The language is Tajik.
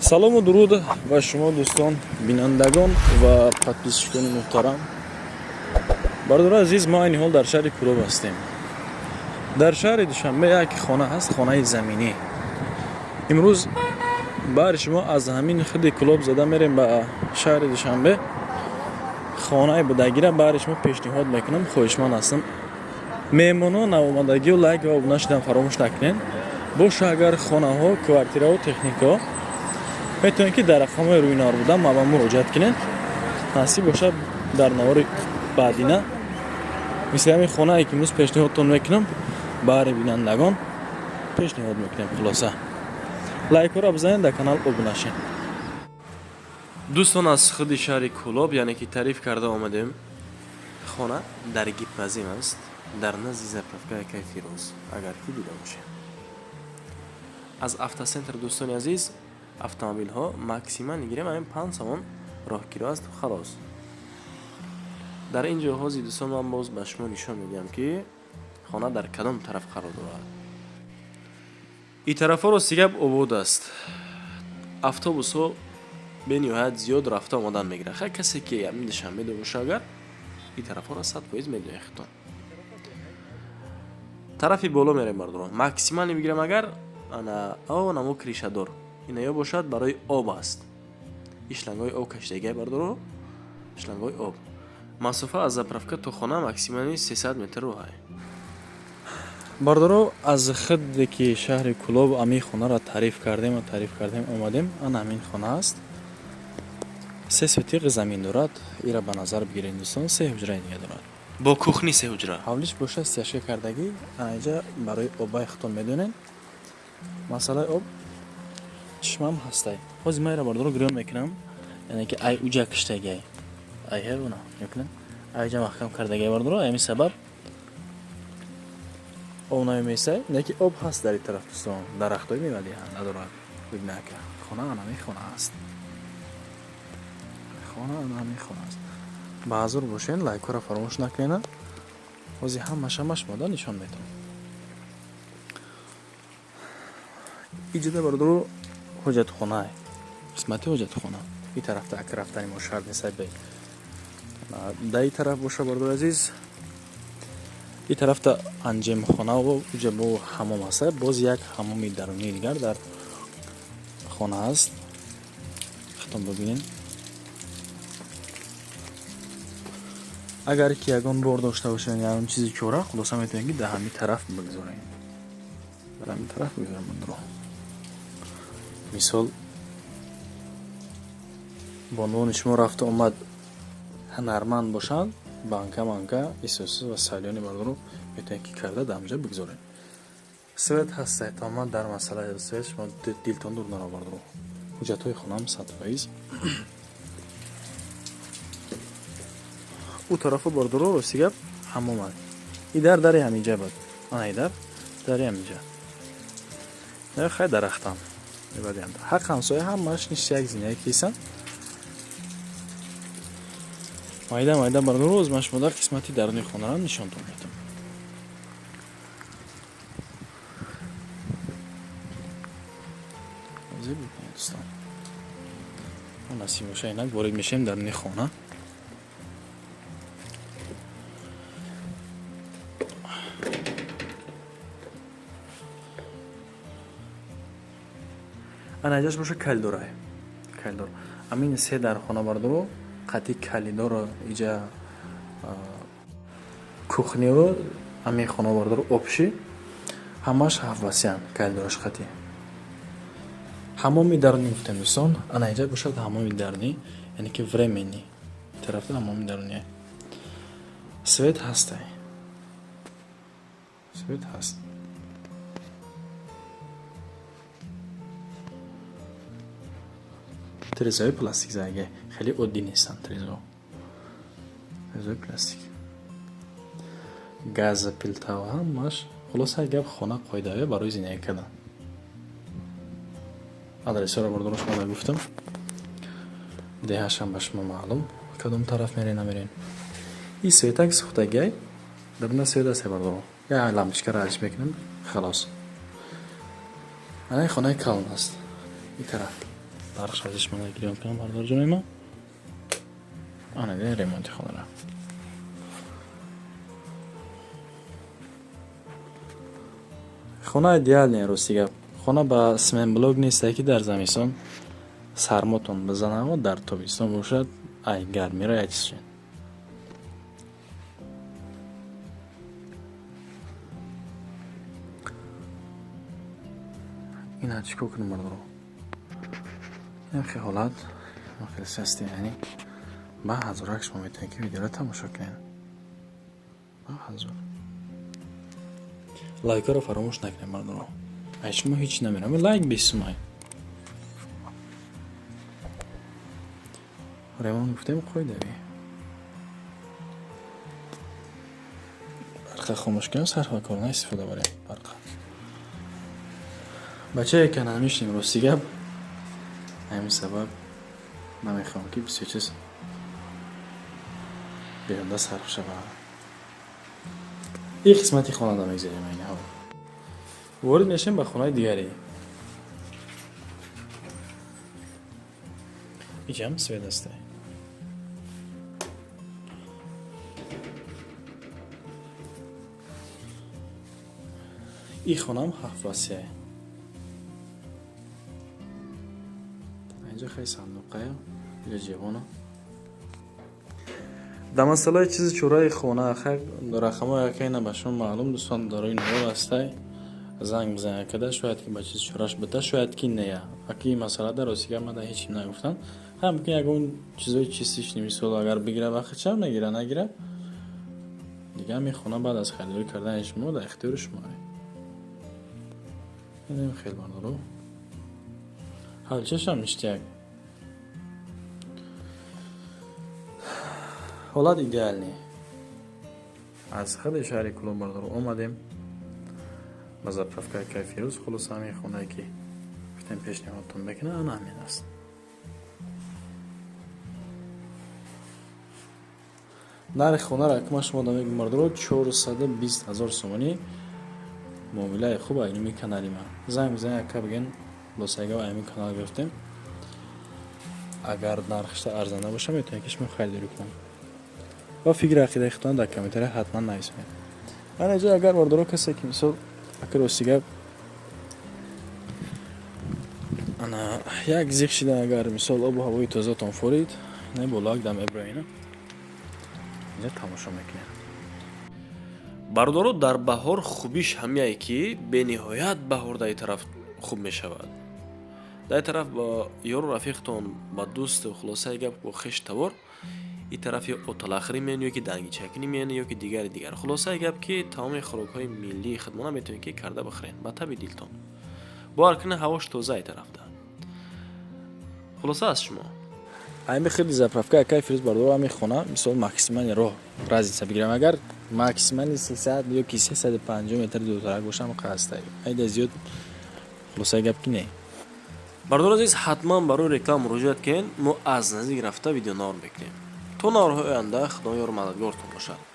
салому дуруд ва шумо дӯстон бинандагон ва подписчикони муҳтарам. Бардораи азиз, мо айни ҳол дар шаҳри Кӯлоб ҳастем. Дар шаҳри Душанбе як хона ҳаст, хонаи заминӣ. имрӯз баъри шумо аз ҳамин худи Кӯлоб зада мерем ба шаҳри Душанбе. хонаи будагира баъри шумо пешниҳод мекунам, хоҳишманд ҳастам. меҳмонон навомадагио лайк ва обуна шудан фаромӯш накунед. боша агар хонаҳо, квартираҳо, техникаҳо метавонед ки дар рақамҳои рӯйнор буда ма ба муроҷиат кунед. насиб бошад дар навори баъдина мисли ҳамин хонае ки имрӯз пешниҳодтон мекунам, баъри бинандагон пешниҳод мекунем. хулоса лайкҳоро бизанед, дар канал обуна шед. дӯстон, аз худи шаҳри Кӯлоб, яъне ки таъриф карда омадем. хона дар Гипназим аст, дар назди заправкаи Кайфироз, агар ки дида бошед. аз автосентр дӯстони азиз, автомобилҳо максиман гирем ҳамин 5 сомон роҳгиро аст, халос. дар ин ҷоҳози дӯстон ман боз ба шумо нишон медиҳам ки хона дар кадом тараф қарор дорад. ин тарафҳоро сигаб обод аст. автобусҳо бениҳоят зиёд рафта омадан мегирад. хай касе ки ҳамин Душанбе боша, агар ин тарафҳоро 100% медоед. хитон тарафи боло мерем бардоро. максиман мегирам агар намо кришадор ина ё бошад, барои об аст. ин шлангҳои об кашидагиа бардоро, шлангҳои об. масофа аз заправка то хона максимани 300 метр роҳае. бардоро аз худе ки шаҳри Кӯлоб амин хонаро таъриф кардем омадем. ана ҳамин хона аст. 3 сотиқ замин дорад. ира ба назар бигиред дӯстон. 3 ҳуҷраи дига дорад, бо кухни 3 ҳуҷра. ҳавлиш боша стяжка кардагӣ. анаҷа барои обаи худтон медонед. масъалаи об чишмам ҳастай. ҳозир майра бардоро гирён мекунам, яъне ки ай уҷа киштагиай, ай ҳевона мекунам, ай уҷа маҳкам кардагиай бардоро. ҳамин сабаб об намемесай, яъне ки об ҳаст дар ин тараф дӯстон. дарахтҳои мевадиҳа надорад. бибинака хона анами хона аст. хона анами хона аст. баъзур бошен, лайкҳоро фаромӯш накунед. ҳозир ҳамаш мода нишон медам. иҷода бардоро ҳоҷатхона, қисмати ҳоҷатхона. ин тарафта ак рафтани мо шарт нест. дар ин тараф боша бардор азиз. ин тарафта анҷемхона ва ҷабо ҳамом аст. боз як ҳамоми дарунии дигар дар хона аст. хитон бибинед. агар ки ягон бор дошта бошед ягон чизи чора, хулоса метавонед ки дар ҳамин тараф бигзоред. дар ҳамин тараф бигзоред бардоро. мисол бонвони шумо рафта омад ҳунарманд бошад, банка исӯсӣ ва сайлёни бардоро метавонед ки карда дар ҳамҷа бигзоред. свет ҳастай тамоман дар масъалаи свет шумо дилтон дур наро бардоро. ҳуҷҷатҳои хонам 100%. у тарафа бардоро ростигап ҳамомад. идар дари ҳаминҷа бад. ана идар дари ҳаминҷа. хай дарахтам. ҳақ ҳамсоя ҳамаш ништ як зинае кисан. майда бардоро оз маш модар қисмати даруни хонаро нишонтон медам. ҳозир бибинед дӯстон. насиб боша инак ворид мешавем даруни хона. анаҷаш боша калидорай. калидор. амин се дар хона бардоро қати калидоро иҷа кухниро амин хона бардоро обши ҳамаш ҳафбасян калидораш қати. ҳамоми дарунӣ гуфтем дӯстон. анаҷа бошад ҳамоми дарунӣ, яъне ки временӣ. тарафта ҳамоми дарунӣ. свет ҳастай. свет ҳаст. трезаи пластик заги хеле оддӣ нестанд. трезаи пластик, газ пилтава ҳамаш. хулоса гап хона қоидави барои зиндагӣ кардан. адресҳоро бардоро шумо гуфтам. деҳашам ба шумо маълум, кадом тараф мерен намерен. ин светак сӯхтагиай даруна свет аст бардоро. я лампочкаро аҷ мекунам, халос. ана хонаи калон аст. ин тараф برخش ازش من گیرم کنم بردار جونی ما آنه ده ریمونتی خونه را خونه ایدیال نیه روستی گپ خونه با سمن بلوگ نیسته که در زمستان سرماتون بزنه و در تابستان باشد ای گرمی را یکیز شد این چیکار کنیم بردارو این خیلی حالت ما خیلی سستی یعنی با هزار شما میتونید که ویدیو را تماشا کنید با هزار لایک رو فراموش نکنید مردم شما هیچ نمیرم لایک بیسمای ریمان گفتیم خوی دوی برقه خاموش کنیم صرف کارونه استفاده بریم برقه بچه که نمیشنیم راستی گپ همین سبب نمیخوام که بسیار چیز بیرونده صرف شد این قسمتی خانه دا میگذاریم اینه ها وارد میشیم به خانه دیگری اینجا هم سوید هسته این خانه هم حفاظیه اینجا خیلی صندوقه اینجا جیبانه در مسئله چیز چورای خونه خیلی رقم ها یکی نه شما معلوم دوستان داروی نوار هسته زنگ بزنه کده شاید که با چیز چوراش بده شاید که نه اکی مسئله در راستی که من در هیچی نگفتن هم که اگه اون چیزای چیزیش نمیسود اگر بگیره وقت چم نگیره دیگه همی خونه بعد از خریداری کردن شما در اختیار شما این خیلی بردارو حال چشم میشتی حالت ایدئال نی از خود شهر کلون بردارو اومدیم بازرگاه که فیروز خلاص همین خونه که گفتم پیشنهادتون بکنه آن همین است نرخ خونه را که ما شما دمیگ مردارو 420,000 سومانی معامله خوب اینمی کانالی ما زنگ بزنید که بگن لوسایگا و اینمی کانال گرفتیم اگر نرخش ارزنده باشه میتونید که شما خریداری کنم با فکر عقیده اختیان در کامنتر حتما نایسونید من اینجا اگر بردارو کسی که مثل اگر روسیگه انا یک زیخ شده اگر مثال آب و هوای تازه تان فورید نه بولاک دم ابراهینه اینجا تماشا میکنه بردارو در بهار خوبیش همیه که به نهایت بهار در طرف خوب میشود در طرف با یارو رفیقتون با دوست و خلاصه گپ با خش تور این طرف یا اوتال آخری میان یا که دنگی چکنی میان یا که دیگر خلاصه گپ که تمام خوراک های ملی خدمات میتونید که کرده بخورین با تبی دیلتون بار کنه هواش تازه ای طرف ده خلاصه از شما این خیلی زفرفکه که فریز بردارو همین خونه مثال ماکسیمال راه رازی بگیرم اگر ماکسیمال 300 یا 350 متر دو طرف باشم قصد این زیاد خلاصه گپ کی نه بردار عزیز حتما برای رکلام مراجعه کن ما از نزدیک رفته ویدیو نار بکنیم تو نارهای آینده خدای یار مددگارتون باشد